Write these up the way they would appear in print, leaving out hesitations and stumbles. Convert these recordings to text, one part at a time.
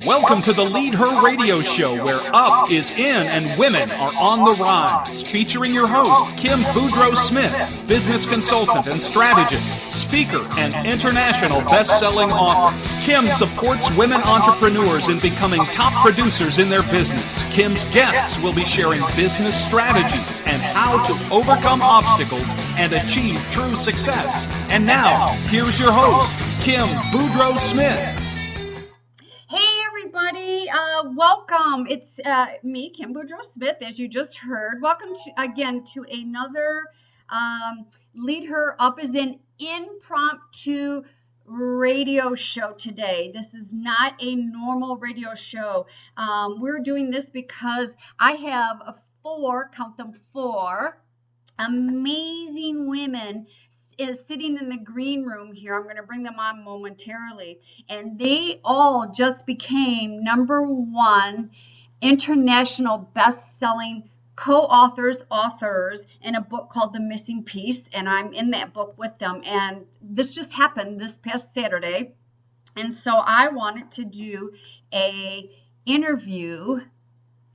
Welcome to the Lead Her Radio Show, where up is in and women are on the rise. Featuring your host, Kim Boudreaux-Smith, business consultant and strategist, speaker, and international best-selling author. Kim supports women entrepreneurs in becoming top producers in their business. Kim's guests will be sharing business strategies and how to overcome obstacles and achieve true success. And now, here's your host, Kim Boudreaux-Smith. Welcome. It's me, Kim Boudreaux-Smith, as you just heard. Welcome again to another Lead Her Up is an impromptu radio show today. This is not a normal radio show. We're doing this because I have four amazing women is sitting in the green room here. I'm going to bring them on momentarily. And they all just became #1 international best-selling authors in a book called The Missing Piece. And I'm in that book with them. And this just happened this past Saturday. And so I wanted to do a interview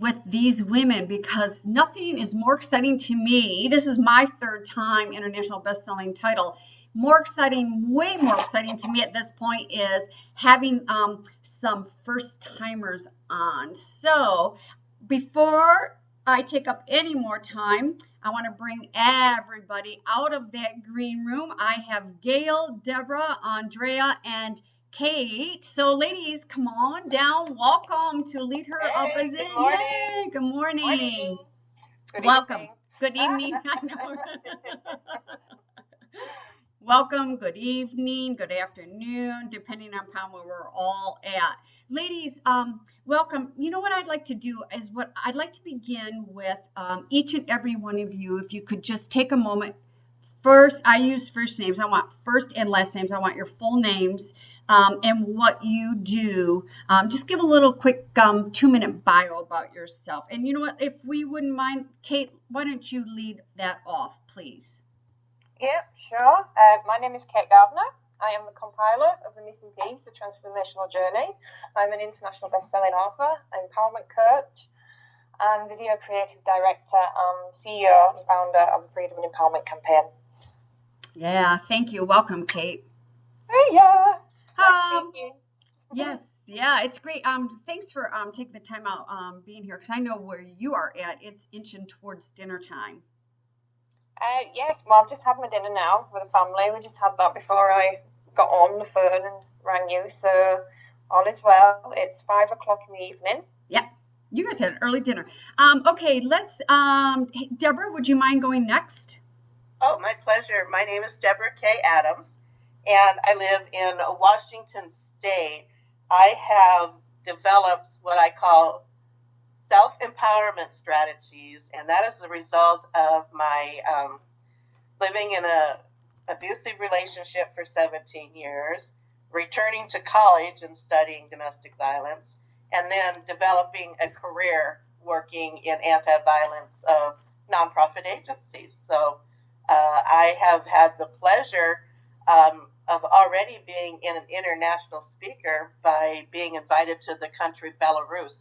with these women because nothing is more exciting to me. This is my third time international best-selling title. Way more exciting to me at this point is having some first-timers on. So before I take up any more time, I want to bring everybody out of that green room. I have Gail, Deborah, Andrea, and Kate. So ladies, come on down. Welcome to Lead Her Up as in. Yay. Good morning. Good Welcome. evening. Good evening. I know. Welcome. Good evening. Good afternoon, depending on where we're all at. Ladies, welcome. You know what I'd like to do is I'd like to begin with each and every one of you. If you could just take a moment. First, I use first names. I want first and last names. I want your full names. And what you do. Just give a little quick 2-minute bio about yourself. And you know what? If we wouldn't mind, Kate, why don't you lead that off, please? Yeah, sure. My name is Kate Gardner. I am the compiler of The Missing Piece, The Transformational Journey. I'm an international best-selling author, empowerment coach, and video creative director and CEO and founder of the Freedom and Empowerment Campaign. Yeah, thank you. Welcome, Kate. Hey, yeah. Thank you. Yes, yeah, it's great. Thanks for taking the time out being here because I know where you are at. It's inching towards dinner time. Yes, well, I've just had my dinner now with the family. We just had that before I got on the phone and rang you, so all is well. It's 5 o'clock in the evening. Yeah, you guys had an early dinner. Okay, let's. Hey, Deborah, would you mind going next? Oh, my pleasure. My name is Deborah K. Adams, and I live in Washington State. I have developed what I call self-empowerment strategies, and that is the result of my living in an abusive relationship for 17 years, returning to college and studying domestic violence, and then developing a career working in anti-violence of nonprofit agencies. So I have had the pleasure of already being an international speaker by being invited to the country Belarus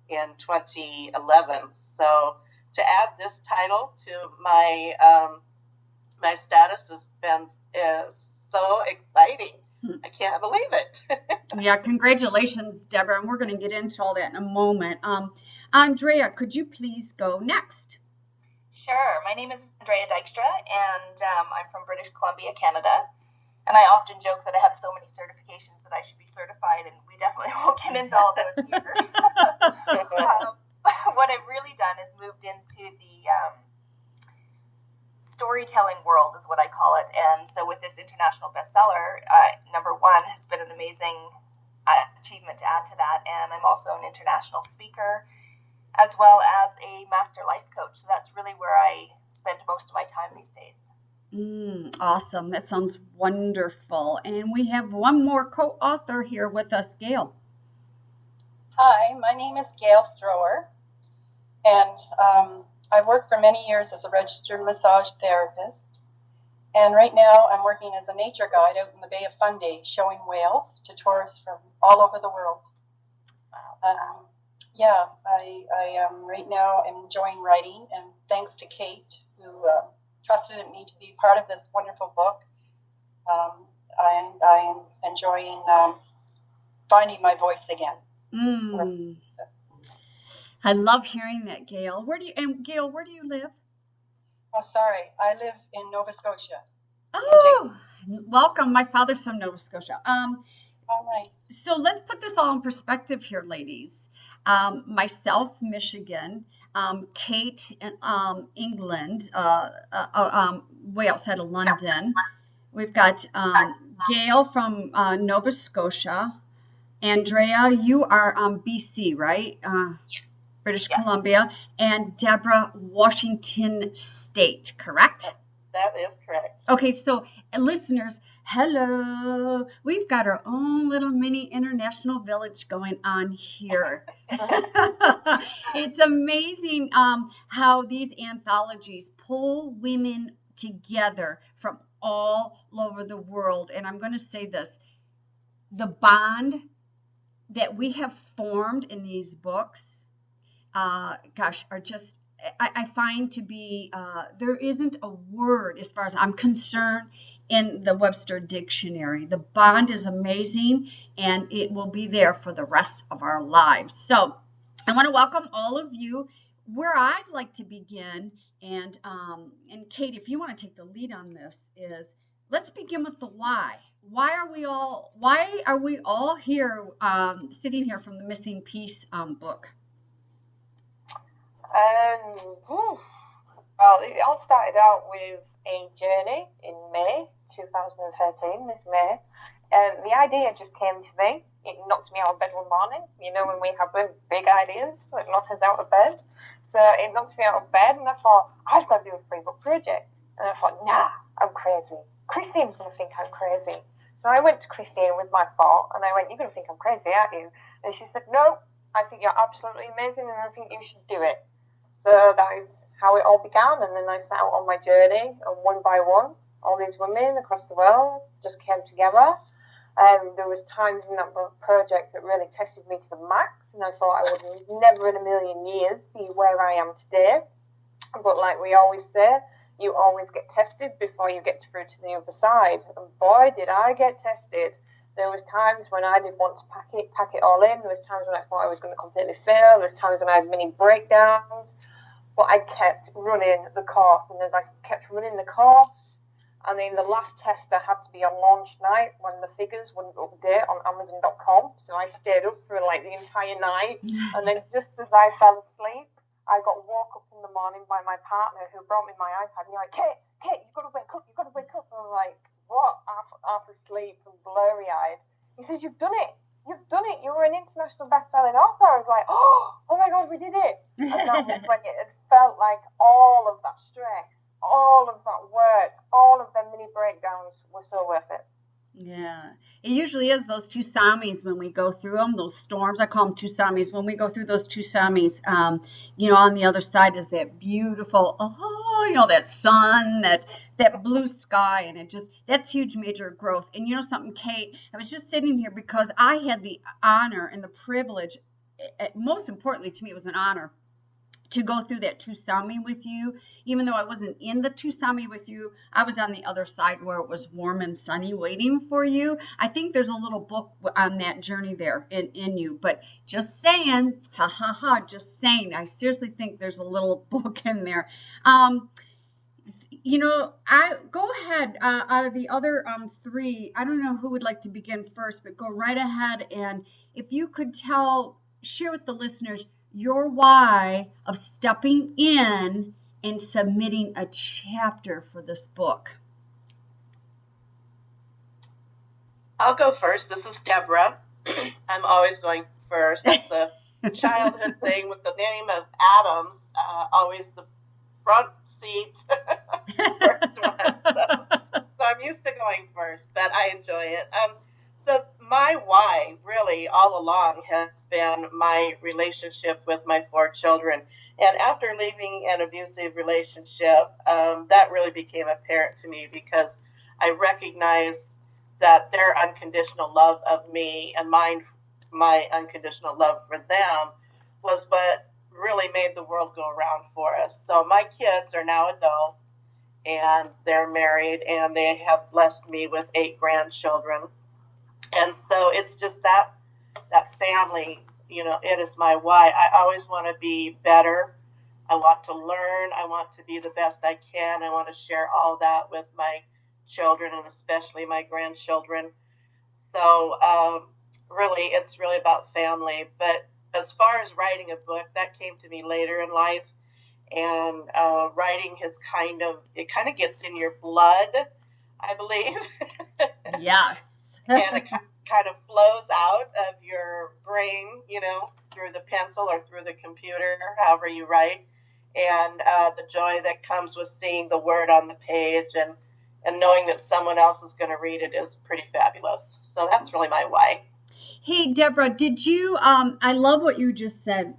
in 2011. So to add this title to my my status has been so exciting. I can't believe it. Yeah, congratulations, Deborah. And we're going to get into all that in a moment. Andrea, could you please go next? Sure. My name is Andrea Dykstra, and I'm from British Columbia, Canada. And I often joke that I have so many certifications that I should be certified, and we definitely won't get into all those here. What I've really done is moved into the storytelling world, is what I call it. And so with this international bestseller, #1 has been an amazing achievement to add to that. And I'm also an international speaker, as well as a master life coach. So that's really where I spend most of my time these days. Awesome. That sounds wonderful. And we have one more co-author here with us, Gail. Hi, my name is Gail Strower, and I've worked for many years as a registered massage therapist. And right now I'm working as a nature guide out in the Bay of Fundy, showing whales to tourists from all over the world. Yeah, I am right now enjoying writing, and thanks to Kate, who trusted in me to be part of this wonderful book. I am enjoying finding my voice again. I love hearing that, Gail. Gail, where do you live? Oh, sorry, I live in Nova Scotia. Oh, welcome. My father's from Nova Scotia. Oh, nice. So let's put this all in perspective here, ladies. Myself, Michigan, Kate, England, way outside of London. We've got Gail from Nova Scotia. Andrea, you are BC, right? Yes. British Columbia. And Deborah, Washington State, correct? That is correct. Okay, so listeners, hello. We've got our own little mini international village going on here. It's amazing how these anthologies pull women together from all over the world. And I'm going to say this, the bond that we have formed in these books, are just, I find to be, there isn't a word, as far as I'm concerned, in the Webster Dictionary. The bond is amazing, and it will be there for the rest of our lives. So I want to welcome all of you. Where I'd like to begin, and Kate, if you want to take the lead on this, is let's begin with the why. Why are we all here, sitting here from the Missing Piece book? Well, it all started out with a journey in May 2013, this May. And the idea just came to me. It knocked me out of bed one morning. You know, when we have big ideas that knock us out of bed. So it knocked me out of bed, and I thought, I've got to do a free book project. And I thought, nah, I'm crazy. Christine's going to think I'm crazy. So I went to Christine with my thought, and I went, you're going to think I'm crazy, aren't you? And she said, no, I think you're absolutely amazing, and I think you should do it. So that is how it all began, and then I set out on my journey, and one by one, all these women across the world just came together. There was times in that project that really tested me to the max, and I thought I would never in a million years be where I am today. But like we always say, you always get tested before you get through to the other side. And boy, did I get tested. There was times when I didn't want to pack it all in. There was times when I thought I was going to completely fail. There was times when I had mini breakdowns. But I kept running the course. And as I kept running the course, and then the last tester had to be on launch night when the figures wouldn't update on Amazon.com. So I stayed up for like the entire night. And then just as I fell asleep, I got woke up in the morning by my partner who brought me my iPad. And he's like, Kate, you've got to wake up. And I'm like, what? Half asleep and blurry-eyed. He says, you've done it. You were an international best-selling author. I was like, oh my God, we did it. And that was when it had felt like all of that stress, all of that work, all of them mini breakdowns were so worth it. Yeah, it usually is those tsunamis when we go through them, those storms. I call them tsunamis. When we go through those tsunamis, on the other side is that beautiful, that sun, that blue sky, and that's huge major growth. And you know something, Kate, I was just sitting here because I had the honor and the privilege, most importantly to me, it was an honor to go through that tsunami with you. Even though I wasn't in the tsunami with you, I was on the other side where it was warm and sunny waiting for you. I think there's a little book on that journey there in you, but just saying, just saying, I seriously think there's a little book in there. I go ahead, out of the other three, I don't know who would like to begin first, but go right ahead, and if you could share with the listeners your why of stepping in and submitting a chapter for this book. I'll go first. This is Deborah. I'm always going first. It's a childhood thing with the name of Adams, always the front seat, first one. So I'm used to going first, but I enjoy it. So my why really all along has been my relationship with my 4 children. And after leaving an abusive relationship, that really became apparent to me because I recognized that their unconditional love of me and mine my unconditional love for them was what really made the world go around for us. So my kids are now adults, and they're married, and they have blessed me with 8 grandchildren. And so it's just that family, it is my why. I always want to be better. I want to learn. I want to be the best I can. I want to share all that with my children, and especially my grandchildren. So really, it's really about family. But as far as writing a book, that came to me later in life. And writing it kind of gets in your blood, I believe. Yes. And it kind of flows out of your brain, through the pencil or through the computer, however you write. And the joy that comes with seeing the word on the page and knowing that someone else is going to read it is pretty fabulous. So that's really my why. Hey, Deborah, did you, I love what you just said,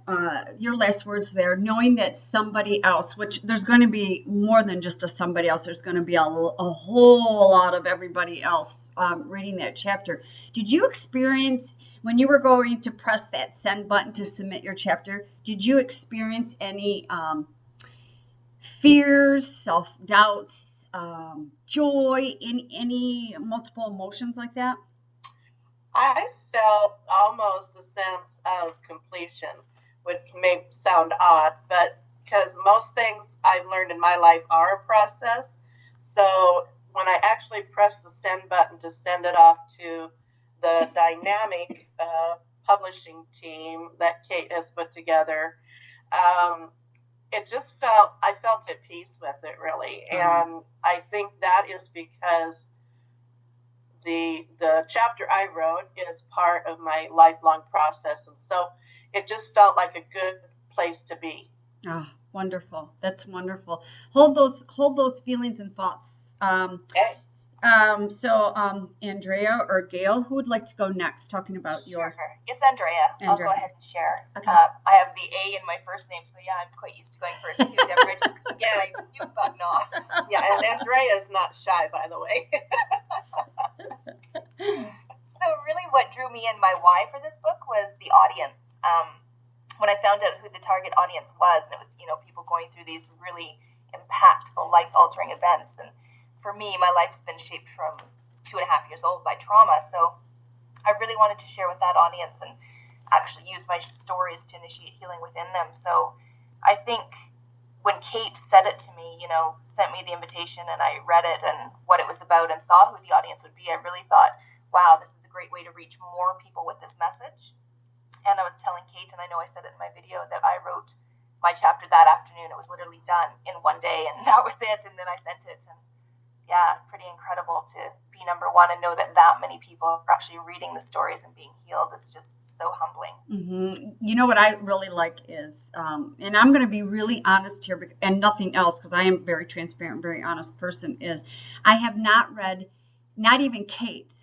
your last words there, knowing that somebody else, which there's going to be more than just a somebody else, there's going to be a whole lot of everybody else reading that chapter. Did you experience, when you were going to press that send button to submit your chapter, did you experience any fears, self-doubts, joy, any multiple emotions like that? I felt almost a sense of completion, which may sound odd, but because most things I've learned in my life are a process. So when I actually pressed the send button to send it off to the dynamic publishing team that Kate has put together, I felt at peace with it, really. And I think that is because the chapter I wrote is part of my lifelong process, and so it just felt like a good place to be. Oh, wonderful! That's wonderful. Hold those feelings and thoughts. Okay. So Andrea or Gail, who would like to go next? Talking about Sure. your. It's Andrea. I'll go ahead and share. Okay. I have the A in my first name, so yeah, I'm quite used to going first too. Deborah just couldn't get my mute button off. Yeah, and Andrea is not shy, by the way. So really what drew me in, my why for this book, was the audience. When I found out who the target audience was, and it was, people going through these really impactful, life-altering events. And for me, my life's been shaped from 2.5 years old by trauma. So I really wanted to share with that audience and actually use my stories to initiate healing within them. So I think when Kate said it to me, sent me the invitation, and I read it and what it was about and saw who the audience would be, I really thought, wow, this is a great way to reach more people with this message. And I was telling Kate, and I know I said it in my video, that I wrote my chapter that afternoon. It was literally done in one day, and that was it. And then I sent it, and yeah, pretty incredible to be number one and know that many people are actually reading the stories and being healed. Is just so humbling. Mm-hmm. You know what I really like is, and I'm going to be really honest here, and nothing else, because I am a very transparent, very honest person, is I have not read, not even Kate's,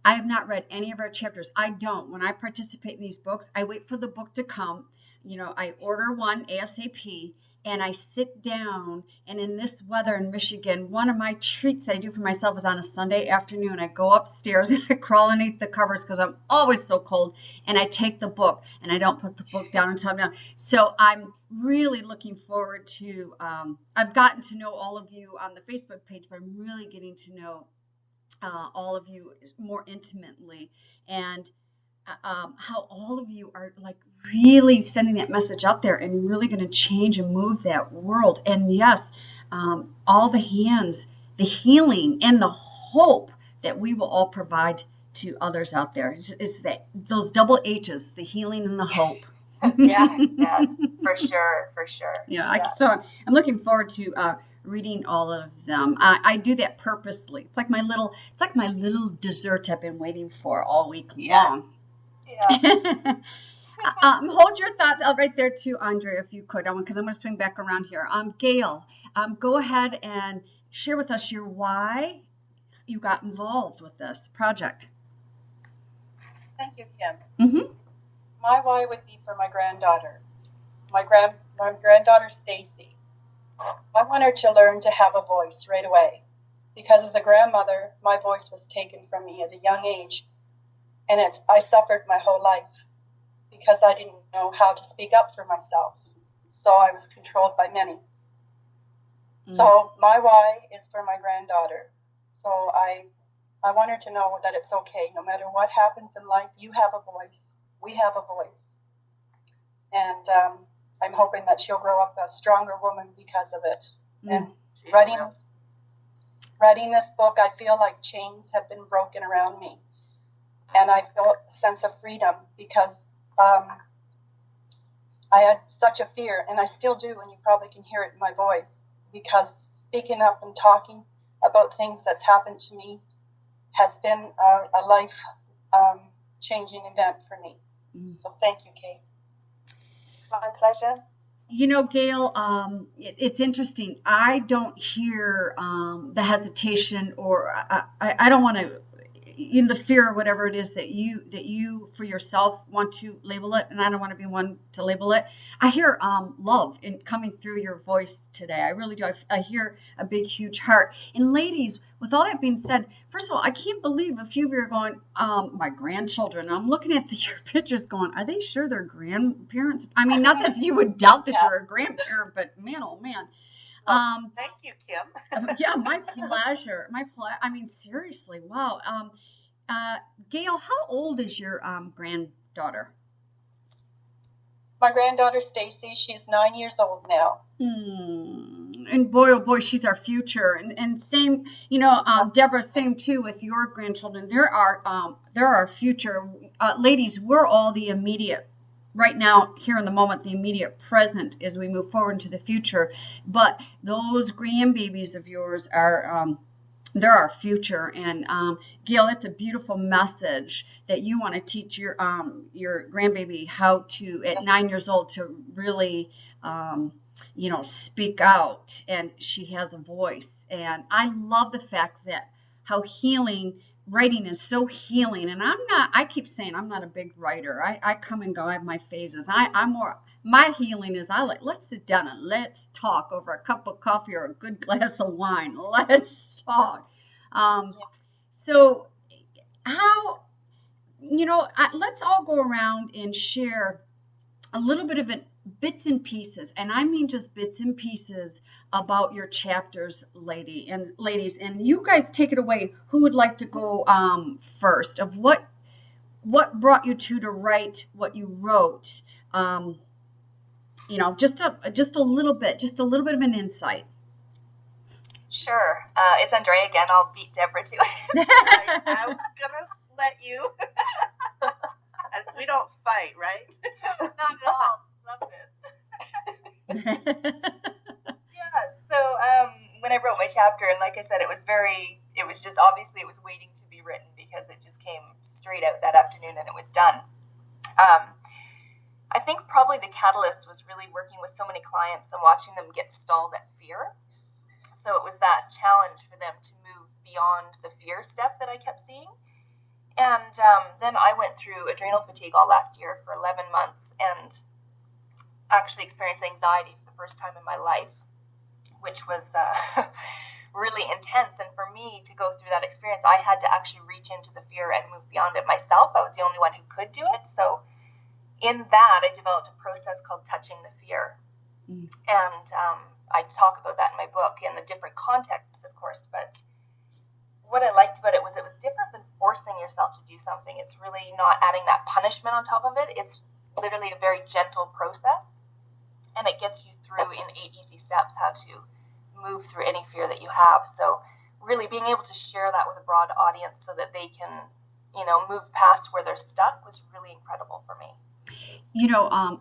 I have not read any of our chapters. I don't. When I participate in these books, I wait for the book to come. I order one ASAP, and I sit down, and in this weather in Michigan, one of my treats I do for myself is on a Sunday afternoon. I go upstairs and I crawl underneath the covers because I'm always so cold, and I take the book, and I don't put the book down until I'm done. So I'm really looking forward to, I've gotten to know all of you on the Facebook page, but I'm really getting to know all of you more intimately, and how all of you are like really sending that message out there and really going to change and move that world. And yes, all the hands, the healing and the hope that we will all provide to others out there. It's that those double H's, the healing and the hope. Yeah, yes, for sure. Yeah, so I'm looking forward to reading all of them. I do that purposely. It's like my little dessert I've been waiting for all week long. Yeah. Hold your thoughts right there too, Andrea, if you could, because I'm going to swing back around here. Gail, go ahead and share with us your why you got involved with this project. Thank you, Kim. Mm-hmm. My why would be for my granddaughter. My granddaughter, Stacy. I want her to learn to have a voice right away, because as a grandmother, my voice was taken from me at a young age And I suffered my whole life because I didn't know how to speak up for myself. So I was controlled by many. So my why is for my granddaughter. So I want her to know that it's okay. No matter what happens in life, you have a voice. We have a voice. And I'm hoping that she'll grow up a stronger woman because of it. And writing this book, I feel like chains have been broken around me. And I feel a sense of freedom because I had such a fear, and I still do, and you probably can hear it in my voice, because speaking up and talking about things that's happened to me has been a life-changing event for me. So thank you, Kate. My pleasure. You know, Gail, it's interesting. I don't hear the hesitation, or I don't want to, in the fear or whatever it is that you for yourself want to label it, and I don't want to be one to label it. I hear love in coming through your voice today. I really do. I hear a big, huge heart. And ladies, with all that being said, first of all, I can't believe a few of you are going, my grandchildren. I'm looking at your pictures going, are they sure they're grandparents? I mean, not that you would doubt that you're a grandparent, but man, oh man. Thank you, Kim. Yeah, my pleasure. I mean, seriously, wow. Gail, how old is your granddaughter? My granddaughter, Stacy, she's 9 years old now. And boy, oh boy, she's our future. And same, you know, Deborah, same too with your grandchildren. They're our future. Ladies, we're all the immediate. Right now, here in the moment, the immediate present as we move forward into the future. But those grandbabies of yours are, they're our future. And Gail, it's a beautiful message that you want to teach your grandbaby how to, at 9 years old, to really, speak out. And she has a voice. And I love the fact that how healing. Writing is so healing, and I keep saying I'm not a big writer. I come and go. I have my phases. I'm more, my healing is let's sit down and let's talk over a cup of coffee or a good glass of wine. Let's talk. So how, let's all go around and share a little bit of bits and pieces, and I mean just bits and pieces about your chapters, ladies, and you guys take it away. Who would like to go first? Of what brought you to write what you wrote? Just a little bit of an insight. Sure. It's Andrea again. I'll beat Deborah to it. I was gonna let you. We don't fight, right? Not at all. Love this. So when I wrote my chapter, and like I said, it was waiting to be written because it just came straight out that afternoon and it was done. I think probably the catalyst was really working with so many clients and watching them get stalled at fear. So it was that challenge for them to move beyond the fear step that I kept seeing. And then I went through adrenal fatigue all last year for 11 months and actually experienced anxiety for the first time in my life, which was really intense. And for me to go through that experience, I had to actually reach into the fear and move beyond it myself. I was the only one who could do it. So in that, I developed a process called touching the fear. And I talk about that in my book in the different contexts, of course, but what I liked about it was different than forcing yourself to do something. It's really not adding that punishment on top of it. It's literally a very gentle process, and it gets you through in 8 easy steps how to move through any fear that you have. So really being able to share that with a broad audience so that they can, move past where they're stuck was really incredible for me.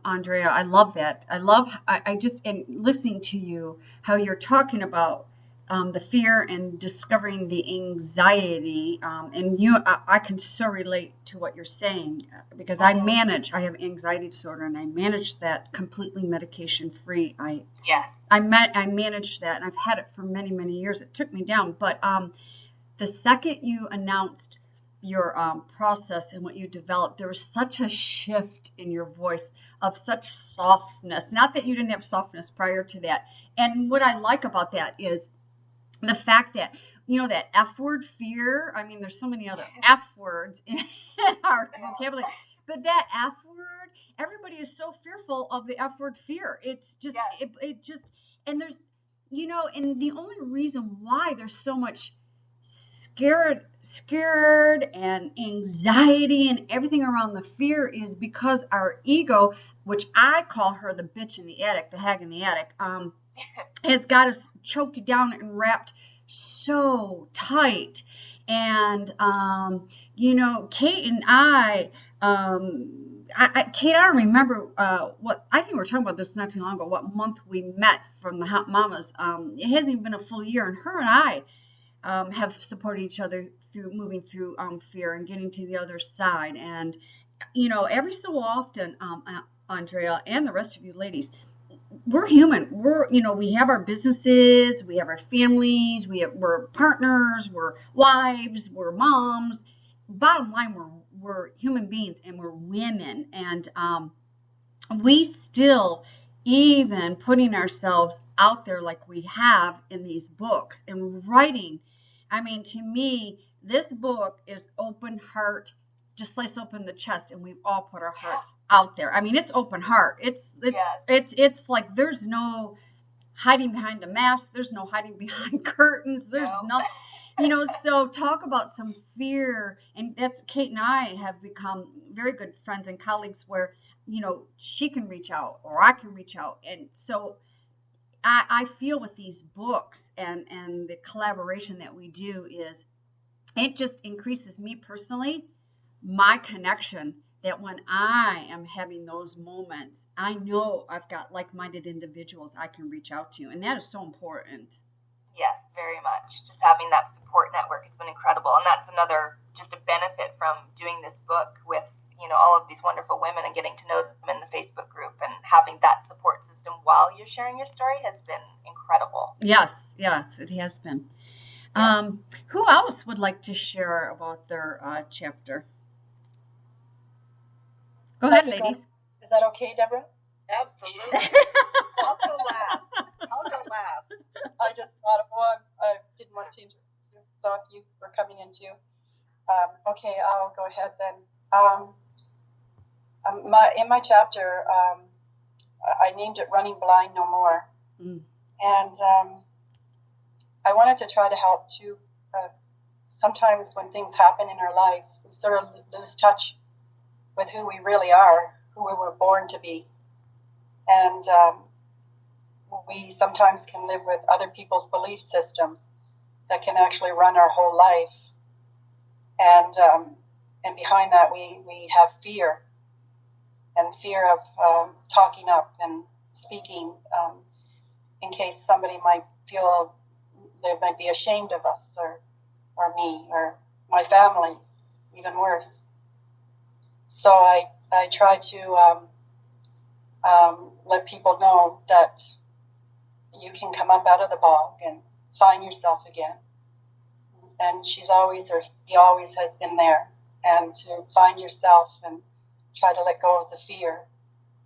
Andrea, I love that. I just, and listening to you, how you're talking about the fear and discovering the anxiety, and I can so relate to what you're saying because I have anxiety disorder, and I manage that completely medication free. I managed that, and I've had it for many, many years. It took me down, but the second you announced your process and what you developed, there was such a shift in your voice of such softness. Not that you didn't have softness prior to that. And what I like about that is the fact that, that F word, fear. I mean, there's so many other F words in our vocabulary. But that F word, everybody is so fearful of the F word, fear. It's just, it just, and there's, and the only reason why there's so much scared and anxiety and everything around the fear is because our ego, which I call her the bitch in the attic, the hag in the attic, has got us choked down and wrapped so tight. And Kate and I Kate, I don't remember what, I think we were talking about this not too long ago, what month we met from the Hot Mamas. It hasn't even been a full year, and her and I have supported each other through moving through fear and getting to the other side. And, every so often, Andrea and the rest of you ladies, we're human. We have our businesses, we have our families, we're partners, we're wives, we're moms. Bottom line, we're human beings and we're women. And we still, even putting ourselves out there like we have in these books and writing, I mean, to me, this book is open heart, just slice open the chest, and we've all put our hearts out there. I mean, it's open heart. It's like there's no hiding behind a mask. There's no hiding behind curtains. There's no, so talk about some fear. And that's, Kate and I have become very good friends and colleagues where, she can reach out or I can reach out. And so I feel with these books and the collaboration that we do is it just increases me personally, my connection, that when I am having those moments, I know I've got like-minded individuals I can reach out to. And that is so important. Yes, very much. Just having that support network has been incredible. And that's another, just a benefit from doing this book with, all of these wonderful women and getting to know them in the Facebook group, and having that support system while you're sharing your story has been incredible. Yes, it has been. Yeah. Who else would like to share about their chapter? Go ahead, ladies. Is that okay, Deborah? Absolutely. I'll go last. I just thought of one. I didn't want to interrupt you, so if you were coming in too. Okay, I'll go ahead then. In my chapter, I named it Running Blind No More. Mm. And I wanted to try to help too. Sometimes when things happen in our lives, we sort of lose touch with who we really are, who we were born to be. And we sometimes can live with other people's belief systems that can actually run our whole life. And behind that, we have fear, and fear of talking up and speaking in case somebody might feel they might be ashamed of us or me or my family, even worse. So I try to let people know that you can come up out of the bog and find yourself again. And she's always, or he always has been there. And to find yourself and try to let go of the fear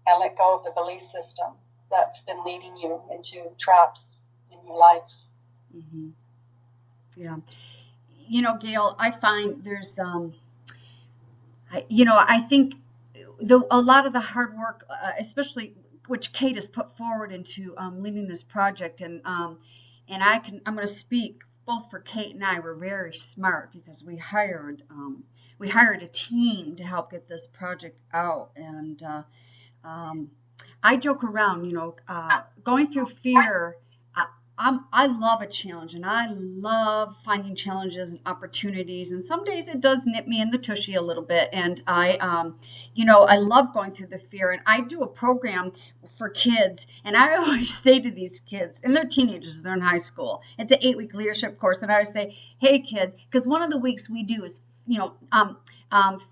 and let go of the belief system that's been leading you into traps in your life. Mm-hmm. Yeah. Gail, I find there's, I think a lot of the hard work, especially which Kate has put forward into leading this project, and I'm going to speak both for Kate and I. We're very smart because we hired a team to help get this project out, and I joke around, going through fear. I love a challenge, and I love finding challenges and opportunities. And some days it does nip me in the tushy a little bit. And I love going through the fear. And I do a program for kids, and I always say to these kids, and they're teenagers, they're in high school. It's an 8-week leadership course, and I always say, "Hey, kids," because one of the weeks we do is,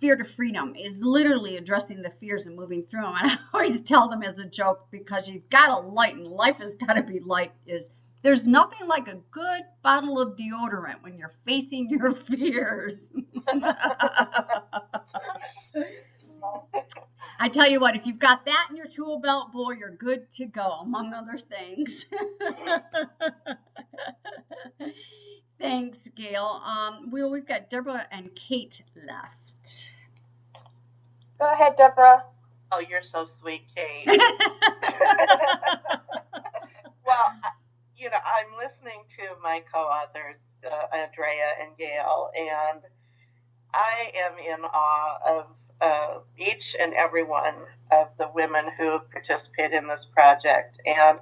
fear to freedom is literally addressing the fears and moving through them. And I always tell them as a joke, because you've got to lighten, life has got to be light, is there's nothing like a good bottle of deodorant when you're facing your fears. I tell you what, if you've got that in your tool belt, boy, you're good to go, among other things. Thanks, Gail. We've got Deborah and Kate left. Go ahead, Deborah. Oh, you're so sweet, Kate. Well, I'm listening to my co-authors, Andrea and Gail, and I am in awe of each and every one of the women who participate in this project. And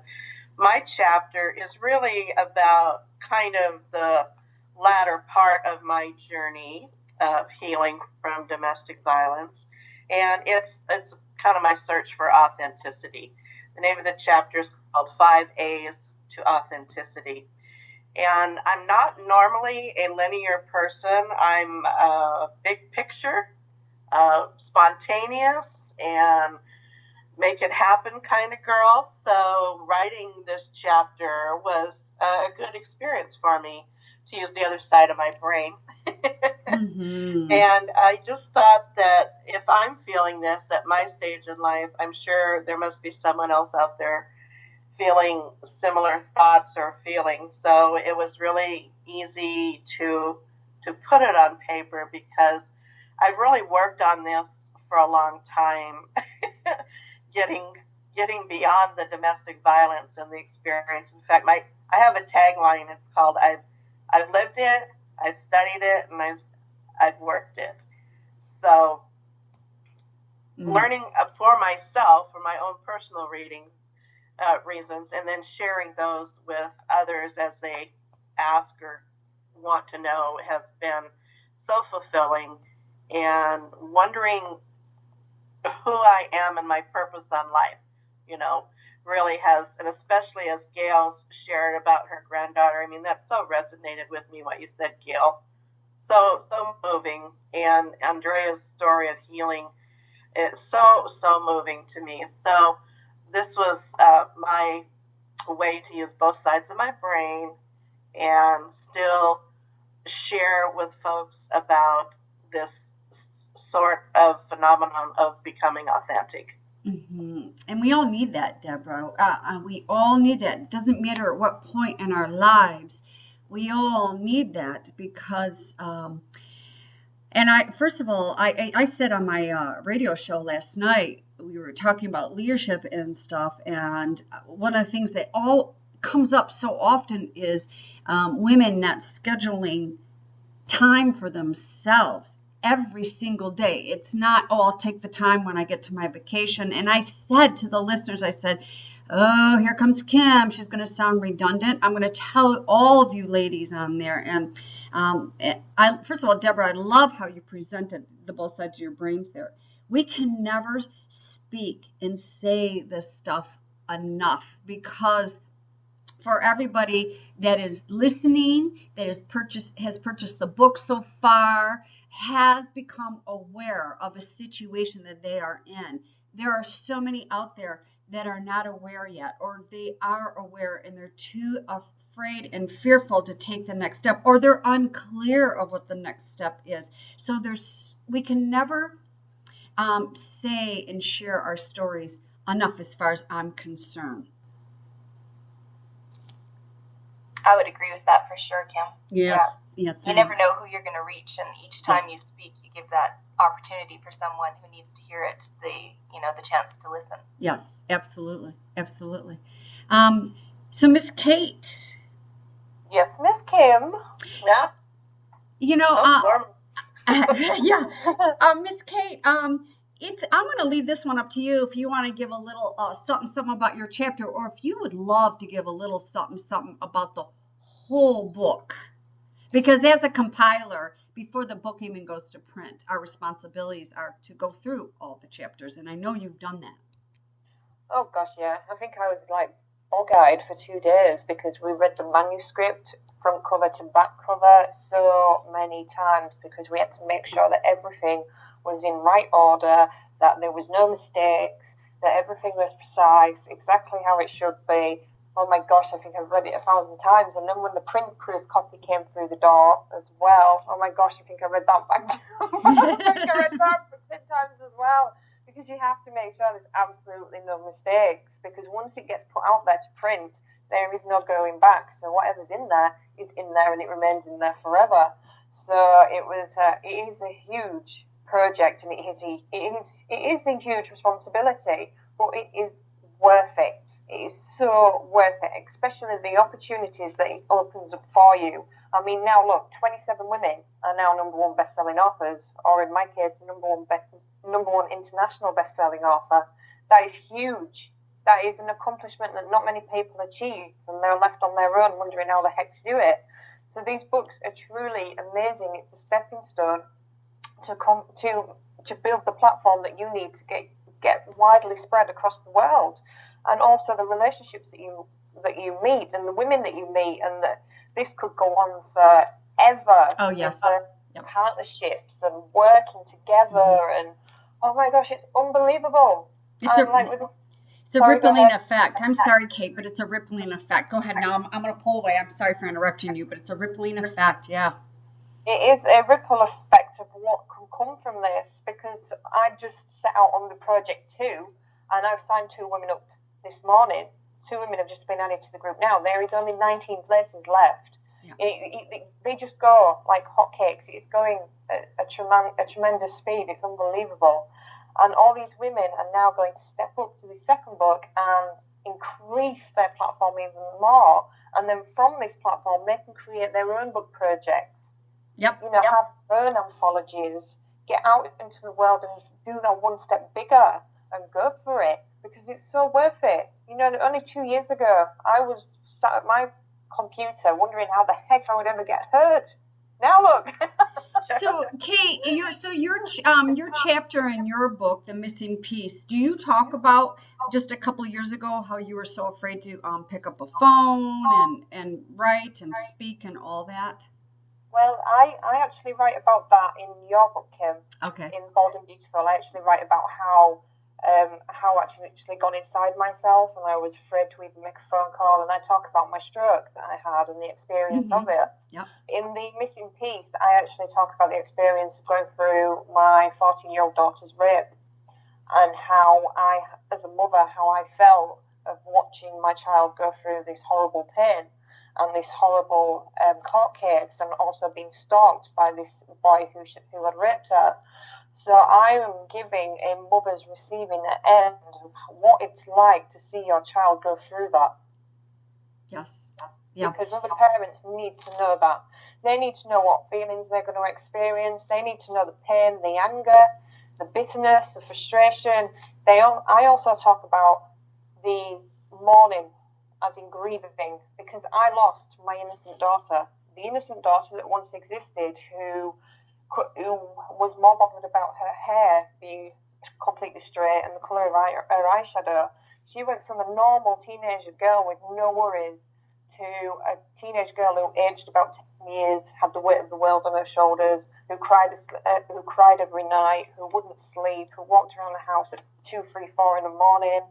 my chapter is really about kind of the latter part of my journey of healing from domestic violence. And it's kind of my search for authenticity. The name of the chapter is called 5 A's to Authenticity. And I'm not normally a linear person. I'm a big picture, spontaneous, and make it happen kind of girl. So writing this chapter was a good experience for me, to use the other side of my brain. Mm-hmm. And I just thought that if I'm feeling this at my stage in life, I'm sure there must be someone else out there feeling similar thoughts or feelings. So it was really easy to put it on paper, because I've really worked on this for a long time, getting beyond the domestic violence and the experience. In fact, I have a tagline. It's called I've lived it, I've studied it, and I've worked it. So learning for myself, for my own personal reasons, and then sharing those with others as they ask or want to know, has been so fulfilling, and wondering who I am and my purpose on life, really has, and especially as Gail shared about her granddaughter. I mean, that so resonated with me, what you said, Gail. So moving. And Andrea's story of healing is so moving to me. So this was my way to use both sides of my brain and still share with folks about this sort of phenomenon of becoming authentic. Mm-hmm. And we all need that, Deborah. We all need that. It doesn't matter at what point in our lives. We all need that because, and first of all, I said on my radio show last night, we were talking about leadership and stuff, and one of the things that all comes up so often is women not scheduling time for themselves every single day. It's not, I'll take the time when I get to my vacation. And I said to the listeners, I said, oh, here comes Kim. She's going to sound redundant. I'm going to tell all of you ladies on there. And first of all, Deborah, I love how you presented the both sides of your brains there. We can never speak and say this stuff enough, because for everybody that is listening, that has purchased the book so far, has become aware of a situation that they are in. There are so many out there that are not aware yet, or they are aware and they're too afraid and fearful to take the next step, or they're unclear of what the next step is. So we can never say and share our stories enough, as far as I'm concerned. I would agree with that for sure, Kim. Yeah. You never know who you're going to reach, and each time you speak, you give that opportunity for someone who needs to hear it the chance to listen. Yes, absolutely. So Miss Kate. Yes, Miss Kim. Yeah. Miss Kate, I'm going to leave this one up to you if you want to give a little something about your chapter, or if you would love to give a little something about the whole book. Because as a compiler, before the book even goes to print, our responsibilities are to go through all the chapters, and I know you've done that. Oh gosh, yeah. I think I was like bug-eyed for 2 days, because we read the manuscript front cover to back cover so many times, because we had to make sure that everything was in right order, that there was no mistakes, that everything was precise, exactly how it should be. Oh my gosh, I think I've read it 1,000 times. And then when the print-proof copy came through the door as well, oh my gosh, I think I read that back. I think I read that for 10 times as well. Because you have to make sure there's absolutely no mistakes. Because once it gets put out there to print, there is no going back. So whatever's in there is in there, and it remains in there forever. So it is a huge project, and it is a huge responsibility, but it is worth it. It is so worth it, especially the opportunities that it opens up for you. I mean, now look, 27 women are now #1 best-selling authors, or in my case, #1 international best-selling author. That is huge. That is an accomplishment that not many people achieve, and they're left on their own wondering how the heck to do it. So these books are truly amazing. It's a stepping stone to build the platform that you need to get widely spread across the world, and also the relationships that you meet and the women that you meet, and that this could go on forever. Oh, yes. Yep. Partnerships and working together, and oh my gosh, it's unbelievable. It's a rippling effect. I'm sorry, Kate, but it's a rippling effect. Go ahead now. I'm going to pull away. I'm sorry for interrupting you, but it's a rippling effect. Yeah. It is a ripple effect of what can come from this, because I just set out on the project too, and I've signed 2 women up this morning. 2 women have just been added to the group now. There is only 19 places left. Yeah. They just go like hotcakes. It's going at a tremendous speed. It's unbelievable. And all these women are now going to step up to the second book and increase their platform even more. And then from this platform, they can create their own book projects. Yep. Have their own anthologies, get out into the world and do that one step bigger and go for it, because it's so worth it. Only 2 years ago, I was sat at my computer wondering how the heck I would ever get hurt. Now look. So, Kate, your chapter in your book, The Missing Piece, do you talk about just a couple of years ago how you were so afraid to pick up a phone and write and speak and all that? Well, I actually write about that in your book, Kim. Okay. In Bold and Beautiful, I actually write about how I actually gone inside myself, and I was afraid to even make a phone call, and I talk about my stroke that I had and the experience of it. Yep. In The Missing Piece, I actually talk about the experience of going through my 14-year-old daughter's rape, and how I, as a mother, how I felt of watching my child go through this horrible pain and this horrible court case, and also being stalked by this boy who had raped her. So I am giving a mother's receiving end of what it's like to see your child go through that. Yes. Yeah. Because other parents need to know that. They need to know what feelings they're going to experience. They need to know the pain, the anger, the bitterness, the frustration. I also talk about the mourning, as in grieving, because I lost my innocent daughter. The innocent daughter that once existed, who was more bothered about her hair being completely straight and the colour of her eyeshadow. She went from a normal teenager girl with no worries to a teenage girl who aged about 10 years, had the weight of the world on her shoulders, who cried every night, who wouldn't sleep, who walked around the house at 2, 3, 4 in the morning.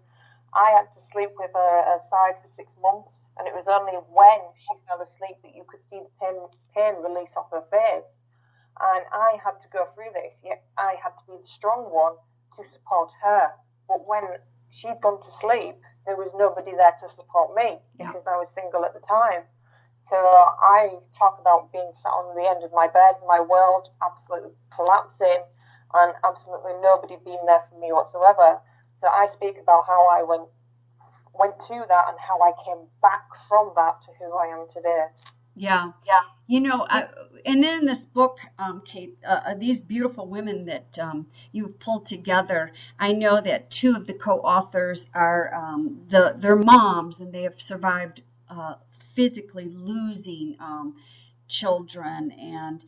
I had to sleep with her aside for 6 months, and it was only when she fell asleep that you could see the pain release off her face. And I had to go through this, yet I had to be the strong one to support her. But when she'd gone to sleep, there was nobody there to support me, because I was single at the time. So I talk about being sat on the end of my bed, my world absolutely collapsing, and absolutely nobody being there for me whatsoever. So I speak about how I went to that and how I came back from that to who I am today. Yeah. And then in this book, Kate, these beautiful women that you've pulled together, I know that 2 of the co-authors are their moms, and they have survived physically losing children. And,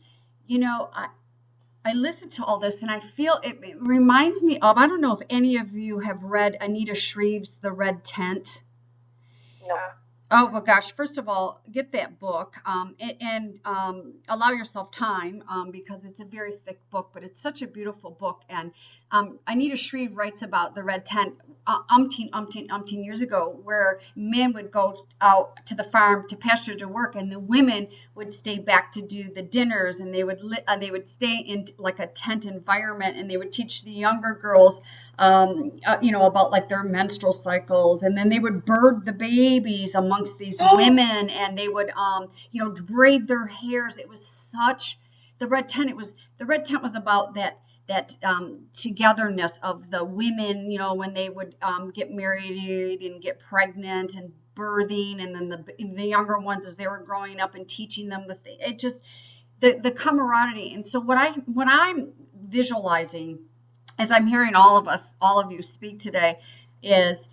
I listen to all this, and I feel it reminds me of, I don't know if any of you have read Anita Shreve's The Red Tent. No. Oh, well, gosh, first of all, get that book and allow yourself time because it's a very thick book, but it's such a beautiful book. And Anita Shreve writes about the Red Tent umpteen years ago, where men would go out to the farm to pasture to work, and the women would stay back to do the dinners, and they would stay in like a tent environment, and they would teach the younger girls about like their menstrual cycles, and then they would bird the babies amongst these women, and they would, braid their hairs. It was such the red tent. The red tent was about that togetherness of the women, when they would get married and get pregnant and birthing, and then the younger ones as they were growing up and teaching them the camaraderie. And so what I'm visualizing as I'm hearing all of you speak today is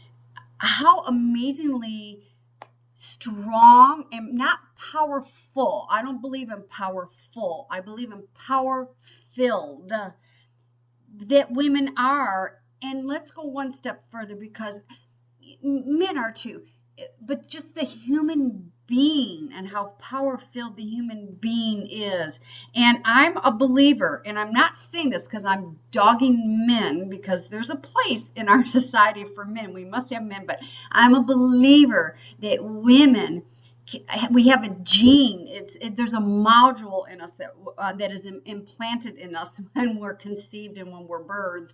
how amazingly strong and not powerful. I don't believe in powerful. I believe in power filled that women are. And let's go one step further, because men are too, but just the human being and how power filled the human being is. And I'm a believer, and I'm not saying this because I'm dogging men, because there's a place in our society for men. We must have men, but I'm a believer that women, we have a gene. There's a module in us that is implanted in us when we're conceived and when we're birthed.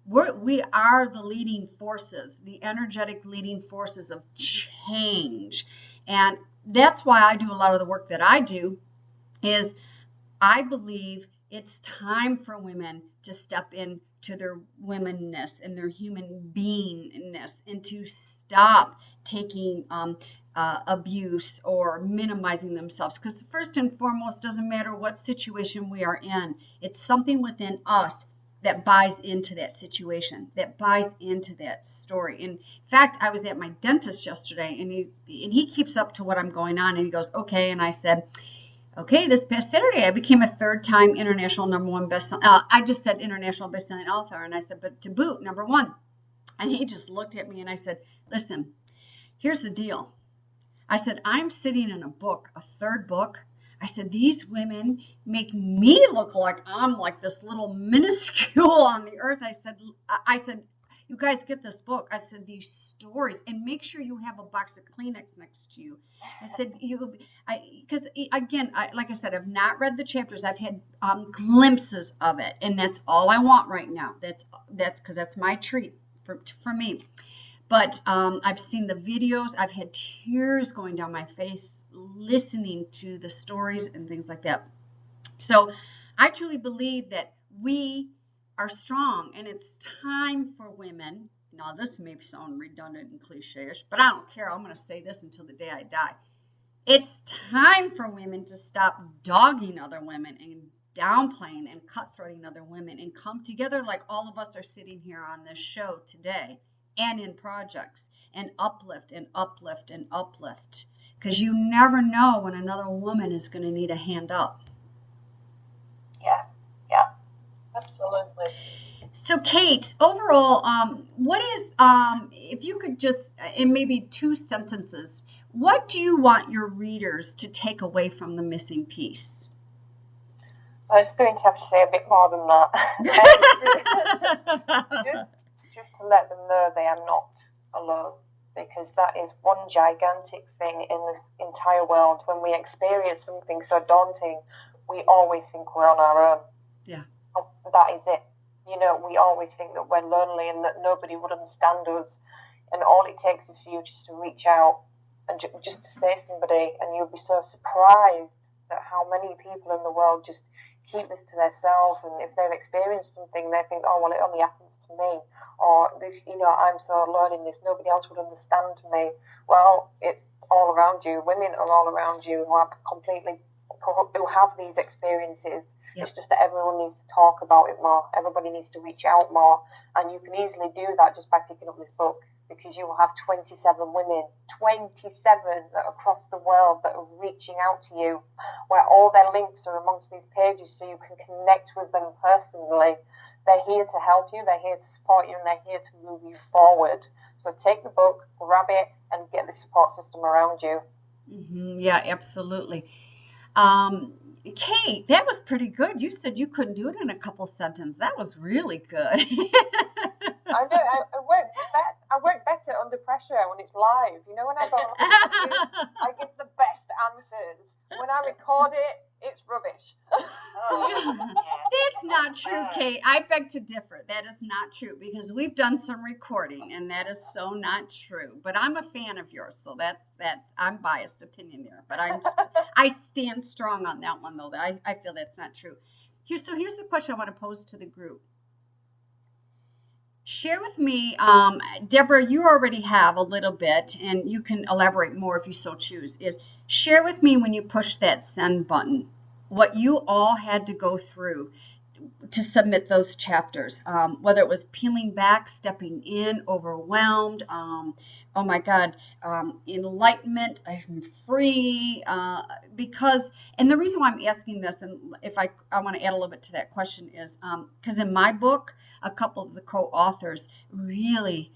We are the leading forces, the energetic leading forces of change. And that's why I do a lot of the work that I do, is I believe it's time for women to step into their womenness and their human beingness, and to stop taking abuse or minimizing themselves. Because first and foremost, doesn't matter what situation we are in, it's something within us that buys into that situation, that buys into that story. In fact, I was at my dentist yesterday, and he keeps up to what I'm going on, and he goes, okay. And I said, okay, this past Saturday, I became a third-time international #1 bestselling. I just said international bestselling author, and I said, but to boot, #1. And he just looked at me, and I said, listen, here's the deal. I said, I'm sitting in a book, a third book. I said, these women make me look like I'm like this little minuscule on the earth. I said, you guys get this book. I said, these stories, and make sure you have a box of Kleenex next to you. I said, because again, like I said, I've not read the chapters. I've had glimpses of it, and that's all I want right now. That's because that's my treat for me. But I've seen the videos. I've had tears going down my face listening to the stories and things like that. So I truly believe that we are strong, and it's time for women. Now, this may sound redundant and cliche-ish, but I don't care. I'm going to say this until the day I die. It's time for women to stop dogging other women and downplaying and cutthroating other women, and come together like all of us are sitting here on this show today and in projects, and uplift and uplift and uplift. Because you never know when another woman is going to need a hand up. Yeah, absolutely. So, Kate, overall, what is, if you could just, in maybe 2 sentences, what do you want your readers to take away from the missing piece? I was going to have to say a bit more than that. just to let them know they are not alone. Because that is one gigantic thing in this entire world. When we experience something so daunting, we always think we're on our own. Yeah. That is it. We always think that we're lonely and that nobody would understand us. And all it takes is for you just to reach out and just to say somebody, and you'll be so surprised at how many people in the world just keep this to themselves. And if they've experienced something, they think, oh, well, it only happens to me. Or this, I'm so alone in this, nobody else would understand me. Well, it's all around you. Women are all around you who have these experiences. Yep. It's just that everyone needs to talk about it more. Everybody needs to reach out more. And you can easily do that just by picking up this book, because you will have 27 women, 27 across the world that are reaching out to you, where all their links are amongst these pages so you can connect with them personally. They're here to help you, they're here to support you, and they're here to move you forward. So take the book, grab it, and get the support system around you. Mm-hmm. Yeah, absolutely. Kate, that was pretty good. You said you couldn't do it in a couple sentences. That was really good. I know. I work better under pressure when it's live. When I go on, I give the best answers. When I record it, it's rubbish. That's not true, Kate. I beg to differ. That is not true because we've done some recording, and that is so not true. But I'm a fan of yours, so that's I'm biased opinion there. But I stand strong on that one though. I feel that's not true. Here's the question I want to pose to the group. Share with me, Deborah, you already have a little bit, and you can elaborate more if you so choose, is share with me when you push that send button, what you all had to go through to submit those chapters, whether it was peeling back, stepping in, overwhelmed, oh my God, enlightenment, I'm free, because, and the reason why I'm asking this, and if I want to add a little bit to that question is, because in my book, a couple of the co-authors really,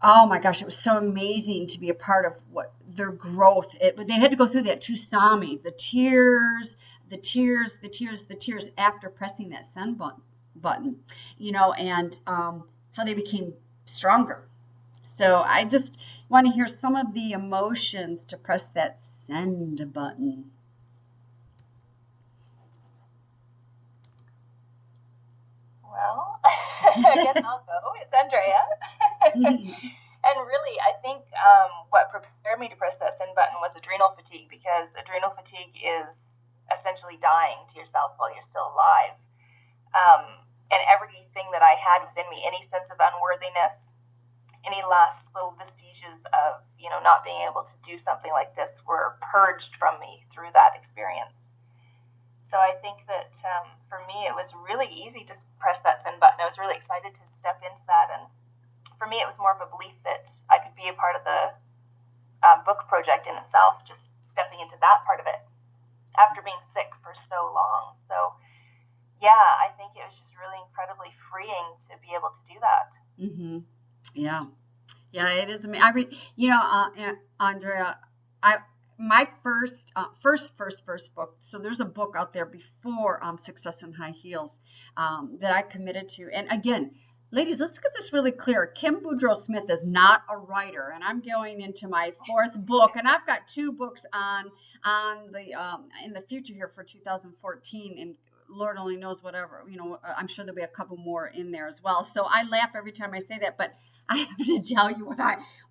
oh my gosh, it was so amazing to be a part of what their growth. They had to go through that too, Sami, the tears after pressing that send button, and how they became stronger. So I just want to hear some of the emotions to press that send button. Well, I guess I'll go. It's Andrea. And really, I think what prepared me to press that send button was adrenal fatigue, because adrenal fatigue is essentially dying to yourself while you're still alive. And everything that I had within me, any sense of unworthiness, any last little vestiges of, not being able to do something like this were purged from me through that experience. So I think that for me, it was really easy to press that send button. I was really excited to step into that. And for me, it was more of a belief that I could be a part of the book project in itself, just stepping into that part of it after being sick for so long. So, yeah, I think it was just really incredibly freeing to be able to do that. Mm-hmm. Yeah. Yeah, it is amazing. Andrea, my first book. So there's a book out there before Success in High Heels that I committed to. And again, ladies, let's get this really clear. Kim Boudreau Smith is not a writer, and I'm going into my fourth book, and I've got 2 books on the in the future here for 2014, and Lord only knows whatever. I'm sure there'll be a couple more in there as well. So I laugh every time I say that, but I have to tell you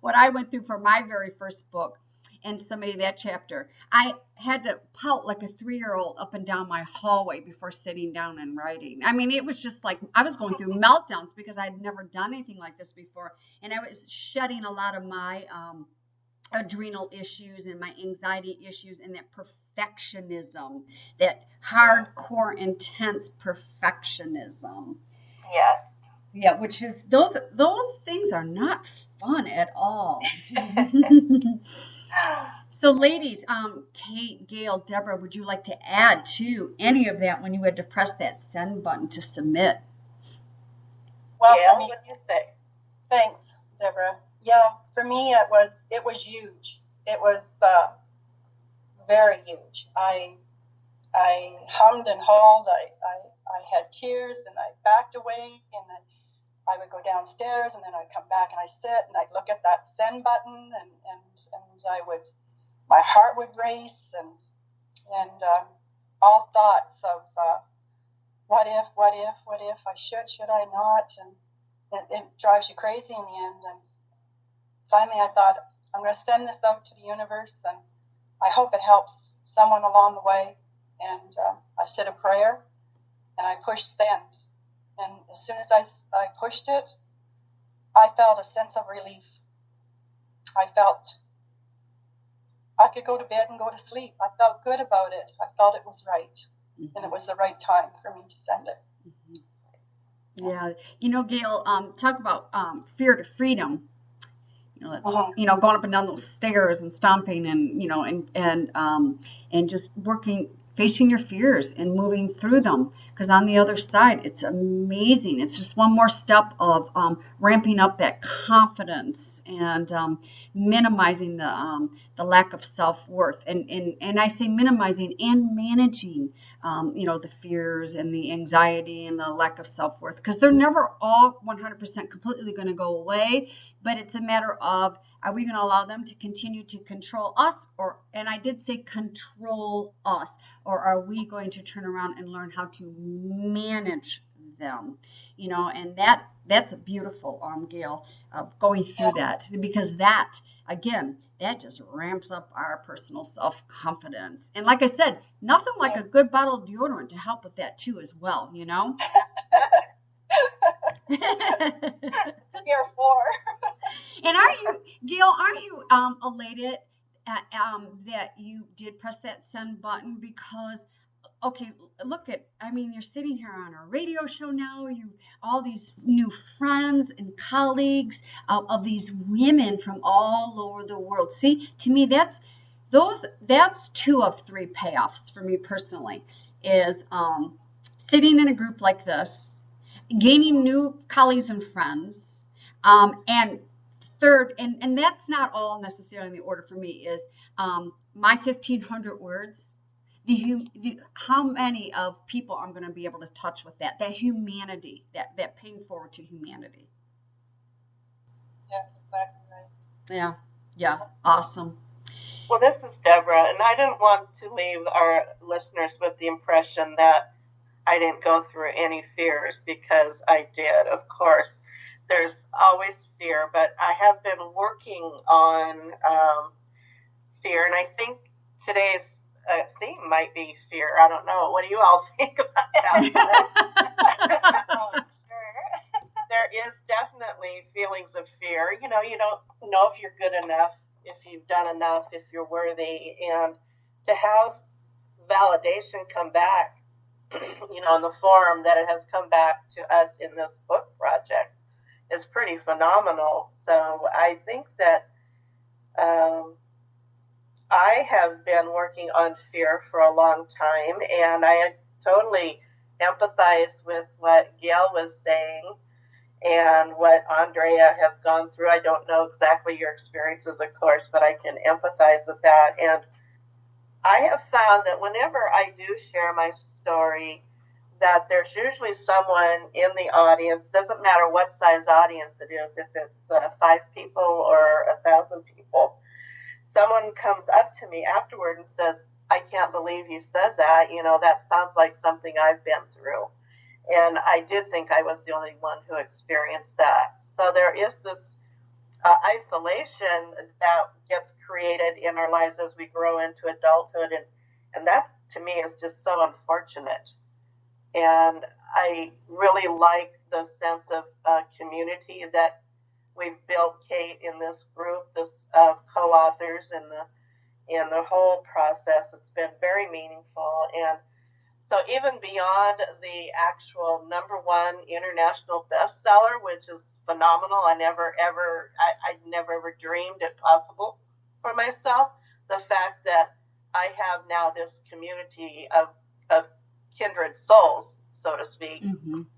what I went through for my very first book. And somebody that chapter, I had to pout like a 3-year-old up and down my hallway before sitting down and writing. I mean, it was just like I was going through meltdowns because I'd never done anything like this before, and I was shedding a lot of my adrenal issues and my anxiety issues and that perfectionism, that hardcore, intense perfectionism. Yes. Yeah, which is those things are not fun at all. So ladies, Kate, Gail, Deborah, would you like to add to any of that when you had to press that send button to submit? Well, Gail, what do you say? thanks, Deborah. Yeah, for me it was huge. It was very huge. I hummed and hawed. I had tears, and I backed away, and I would go downstairs, and then I'd come back and I'd sit and I'd look at that send button, and my heart would race, and all thoughts of what if I should I not, and it drives you crazy in the end. And finally I thought, I'm going to send this out to the universe, and I hope it helps someone along the way. And I said a prayer, and I pushed send. And as soon as I pushed it, I felt a sense of relief. I felt I could go to bed and go to sleep. I felt good about it. I felt it was right. Mm-hmm. And it was the right time for me to send it. Mm-hmm. Yeah. Gail, talk about fear to freedom. Going up and down those stairs and stomping and just facing your fears and moving through them, because on the other side, it's amazing. It's just one more step of ramping up that confidence and minimizing the lack of self-worth. And I say minimizing and managing, the fears and the anxiety and the lack of self-worth, because they're never all 100% completely going to go away, but it's a matter of, are we going to allow them to continue to control us, and I did say control us, or are we going to turn around and learn how to manage them? And that's beautiful, Gail, going through that, because that, again, that just ramps up our personal self-confidence. And like I said, nothing like a good bottle of deodorant to help with that too as well, Here for. And Gail, aren't you elated that you did press that send button? Because, okay, you're sitting here on our radio show now. All these new friends and colleagues of these women from all over the world. See, to me, that's 2 of 3 payoffs for me personally, is sitting in a group like this, gaining new colleagues and friends, and third, and that's not all necessarily in the order for me, is my 1,500 words. How many of people I'm going to be able to touch with that humanity, that paying forward to humanity. Yes, exactly right. Yeah, awesome. Well, this is Deborah, and I didn't want to leave our listeners with the impression that I didn't go through any fears, because I did. Of course, there's always fear, but I have been working on fear, and I think today's theme might be fear. I don't know. What do you all think about that? There is definitely feelings of fear. You don't know if you're good enough, if you've done enough, if you're worthy, and to have validation come back, in the form that it has come back to us in this book project is pretty phenomenal. So I think that I have been working on fear for a long time, and I totally empathize with what Gail was saying and what Andrea has gone through. I don't know exactly your experiences, of course, but I can empathize with that. And I have found that whenever I do share my story, that there's usually someone in the audience, doesn't matter what size audience it is, if it's 5 people or 1,000 people, someone comes up to me afterward and says, I can't believe you said that. That sounds like something I've been through. And I did think I was the only one who experienced that. So there is this isolation that gets created in our lives as we grow into adulthood. And that, to me, is just so unfortunate. And I really like the sense of community that we've built, Kate, in this group, this co-authors, and the whole process. It's been very meaningful. And so even beyond the actual #1 international bestseller, which is phenomenal, I never ever dreamed it possible for myself. The fact that I have now this community of kindred souls, so to speak,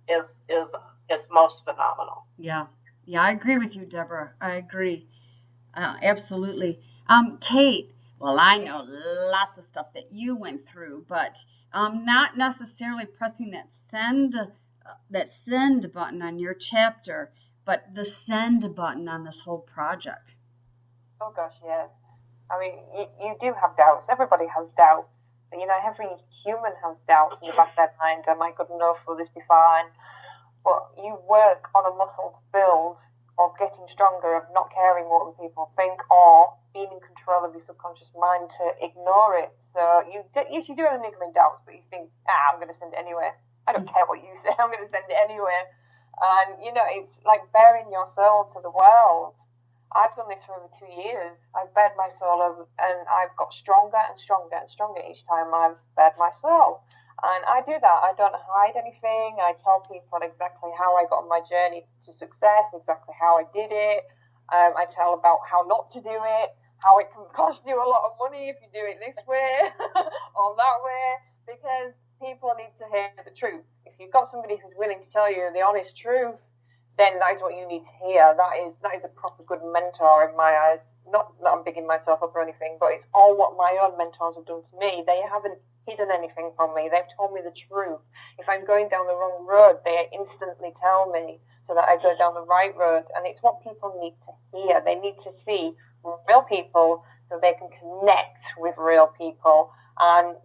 is most phenomenal. Yeah, I agree with you, Deborah. I agree, absolutely. Kate, well, I know lots of stuff that you went through, but not necessarily pressing that send button on your chapter, but the send button on this whole project. Oh gosh, yes. I mean, you do have doubts. Everybody has doubts. Every human has doubts in the back of their mind. Am I good enough? Will this be fine? But you work on a muscle to build of getting stronger, of not caring what people think, or being in control of your subconscious mind to ignore it. So you do have niggling doubts, but you think, I'm going to send it anyway. I don't care what you say. I'm going to send it anyway. And, it's like bearing your soul to the world. I've done this for over 2 years. I've bared my soul over, and I've got stronger and stronger and stronger each time I've bared my soul. And I do that. I don't hide anything. I tell people exactly how I got on my journey to success, exactly how I did it. I tell about how not to do it, how it can cost you a lot of money if you do it this way or that way, because people need to hear the truth. If you've got somebody who's willing to tell you the honest truth, then that is what you need to hear. That is a proper good mentor in my eyes. Not that I'm bigging myself up or anything, but it's all what my own mentors have done to me. They haven't hidden anything from me. They've told me the truth. If I'm going down the wrong road, they instantly tell me so that I go down the right road. And it's what people need to hear. They need to see real people so they can connect with real people. And,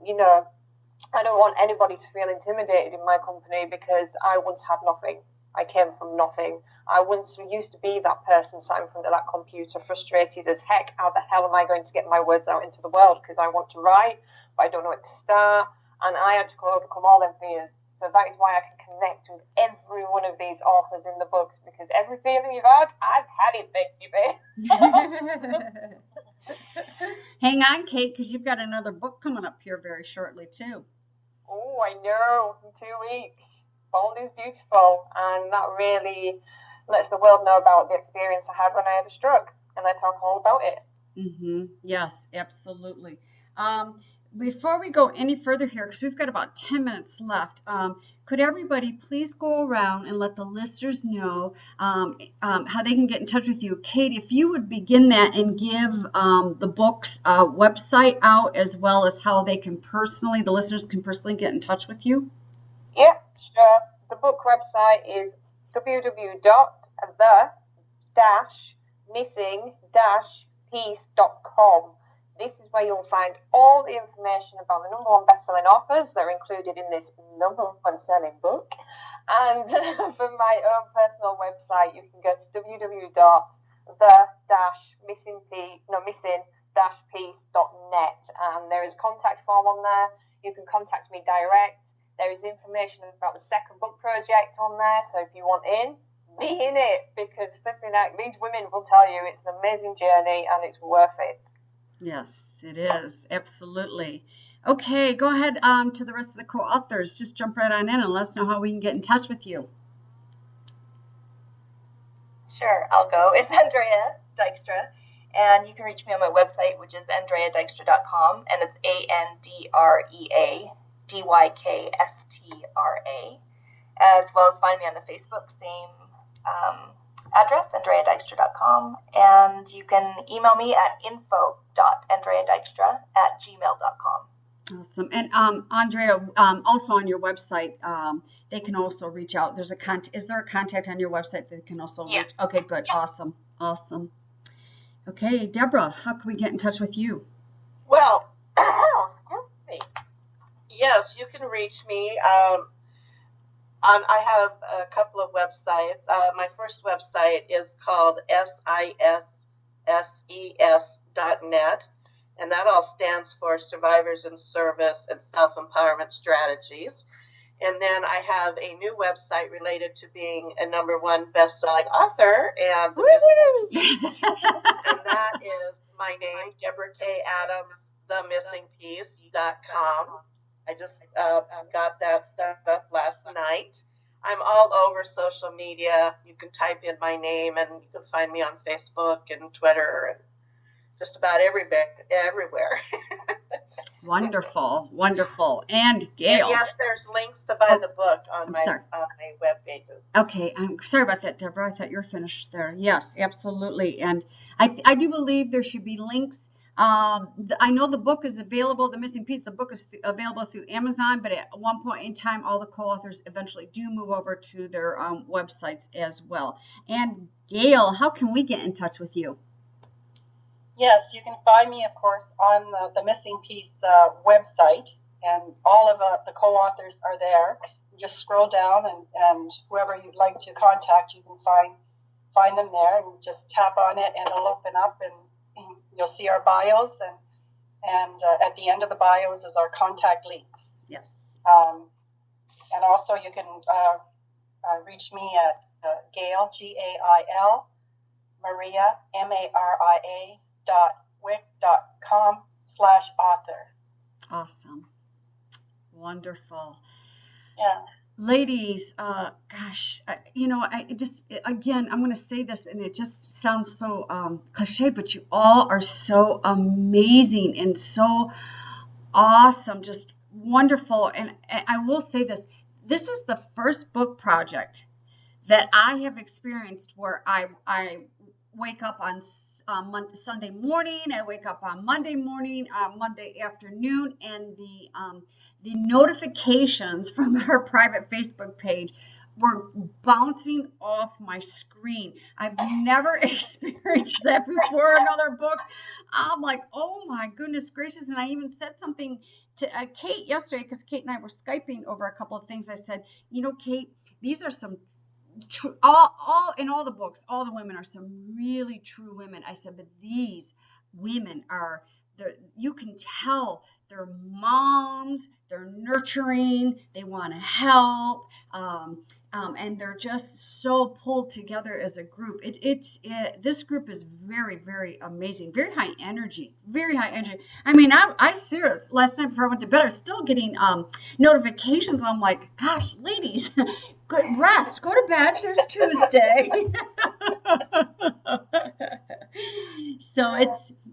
I don't want anybody to feel intimidated in my company because I once had nothing. I came from nothing. I once used to be that person sat in front of that computer, frustrated as heck. How the hell am I going to get my words out into the world? Because I want to write, but I don't know where to start. And I had to overcome all them fears. So that is why I can connect with every one of these authors in the books, because every feeling you've had, I've had it, baby. Hang on, Kate, because you've got another book coming up here very shortly, too. Oh, I know, in 2 weeks. Bold is beautiful, and that really lets the world know about the experience I had when I had a stroke, and I talk all about it. Yes, absolutely. Before we go any further here, because we've got about 10 minutes left, could everybody please go around and let the listeners know how they can get in touch with you? Kate, if you would begin that and give the book's website out, as well as how they can the listeners can personally get in touch with you. Yeah, sure. The book website is www.the-missing-piece.com. This is where you'll find all the information about the number one best-selling authors that are included in this number one selling book. And for my own personal website, you can go to www.the-missing-piece.net, and there is a contact form on there. You can contact me direct. There is information about the second book project on there, so if you want in, be in it, because flipping out, these women will tell you it's an amazing journey and it's worth it. Yes, it is. Absolutely. Okay, go ahead to the rest of the co-authors. Just jump right on in and let us know how we can get in touch with you. Sure, I'll go. It's Andrea Dykstra, and you can reach me on my website, which is andreadykstra.com, and it's AndreaDykstra, as well as find me on the Facebook, same address, andreadykstra.com, and you can email me at info.andreadykstra@gmail.com. Awesome. And Andrea, also on your website, they can also reach out. Is there a contact on your website that they can also reach? Okay, good. Yeah. Awesome. Okay, Deborah, how can we get in touch with you? Well, excuse me. Yes, you can reach me. I have a couple of websites. My first website is called SISSES.net, and that all stands for Survivors in Service and Self-Empowerment Strategies. And then I have a new website related to being a number one best-selling author, and that is my name, Deborah K. Adams, themissingpiece.com. I just got that set up last night. I'm all over social media. You can type in my name, and you can find me on Facebook and Twitter and just about everywhere. Wonderful. And Gail. And yes, there's links to buy the book on my web pages. Okay, I'm sorry about that, Deborah. I thought you were finished there. Yes, absolutely. And I do believe there should be links. I know the book is available, The Missing Piece. The book is available through Amazon, but at one point in time, all the co-authors eventually do move over to their websites as well. And Gail, how can we get in touch with you? Yes, you can find me, of course, on the Missing Piece website, and all of the co-authors are there. You just scroll down, and whoever you'd like to contact, you can find them there, and just tap on it, and it'll open up, and you'll see our bios, and at the end of the bios is our contact links. Yes. And also you can reach me at Gail, Gail, Maria, Maria, .wix.com/author. Awesome. Wonderful. Yeah. Ladies, gosh, again, I'm going to say this, and it just sounds so cliche, but you all are so amazing and so awesome, just wonderful. And I will say this is the first book project that I have experienced where I wake up on Sunday morning, I wake up on Monday morning, Monday afternoon, and the notifications from our private Facebook page were bouncing off my screen. I've never experienced that before in other books. I'm like, oh my goodness gracious. And I even said something to Kate yesterday, because Kate and I were Skyping over a couple of things. I said, Kate, these are some true, all in all the books, all the women are some really true women. I said, but these women are, you can tell they're moms, they're nurturing, they want to help, and they're just so pulled together as a group. This group is very, very amazing, very high energy, very high energy. I mean, I serious last night before I went to bed, I was still getting notifications. I'm like, gosh, ladies, good rest, go to bed. There's Tuesday. So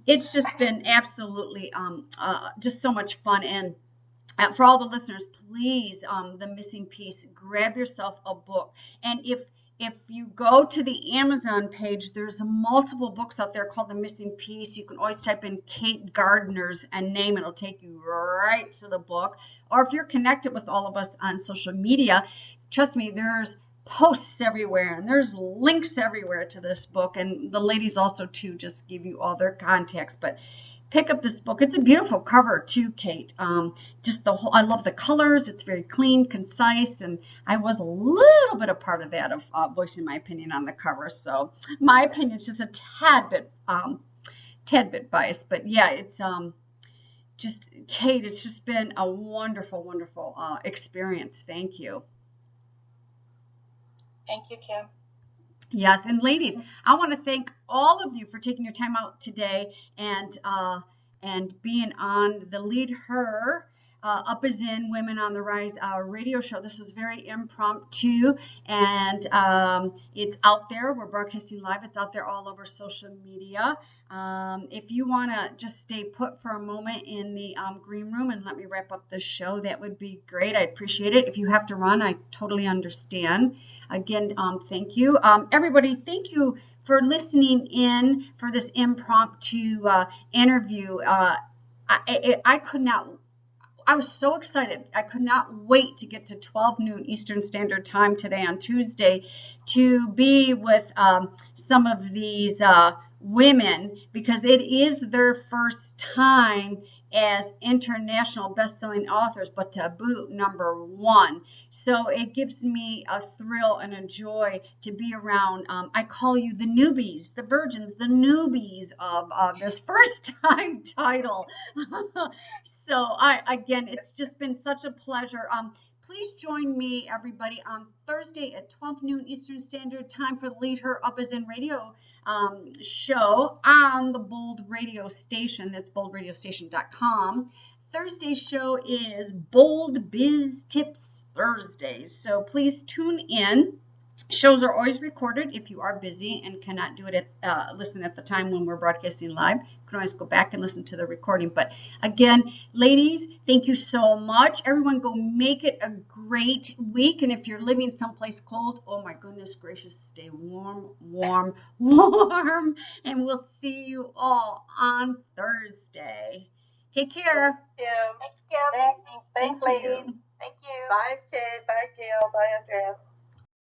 it's just been absolutely just so much fun. And for all the listeners, please, The Missing Piece, grab yourself a book. And if you go to the Amazon page, there's multiple books out there called The Missing Piece. You can always type in Kate Gardner's name. It'll take you right to the book. Or if you're connected with all of us on social media, trust me, there's posts everywhere and there's links everywhere to this book. And the ladies also, too, just give you all their contacts. But pick up this book. It's a beautiful cover too, Kate. Just I love the colors. It's very clean, concise, and I was a little bit a part of that, of voicing my opinion on the cover. So my opinion is just a tad bit biased, but yeah, it's just, Kate, it's just been a wonderful, wonderful experience. Thank you. Thank you, Kim. Yes, and ladies, I want to thank all of you for taking your time out today and being on the Lead Her Up Is In Women on the Rise radio show. This was very impromptu, and it's out there. We're broadcasting live. It's out there all over social media. If you want to just stay put for a moment in the green room and let me wrap up the show, that would be great. I appreciate it. If you have to run, I totally understand. Again, thank you. Everybody, thank you for listening in for this impromptu interview. I was so excited. I could not wait to get to 12 noon Eastern Standard Time today on Tuesday to be with some of these women, because it is their first time as international best-selling authors, but to boot #1. So it gives me a thrill and a joy to be around. I call you the newbies, the virgins, the newbies of this first-time title. So again, it's just been such a pleasure. Please join me, everybody, on Thursday at 12 noon Eastern Standard Time for the Lead Her Up Is In radio show on the Bold Radio Station. That's boldradiostation.com. Thursday's show is Bold Biz Tips Thursdays. So please tune in. Shows are always recorded. If you are busy and cannot do it listen at the time when we're broadcasting live, you can always go back and listen to the recording. But again, ladies, thank you so much. Everyone, go make it a great week. And if you're living someplace cold, oh my goodness gracious, stay warm, warm, warm. And we'll see you all on Thursday. Take care. Kim. Thanks, Kim. Thanks, ladies. You. Thank you. Bye, Kate. Bye, Gail. Bye, Andrea.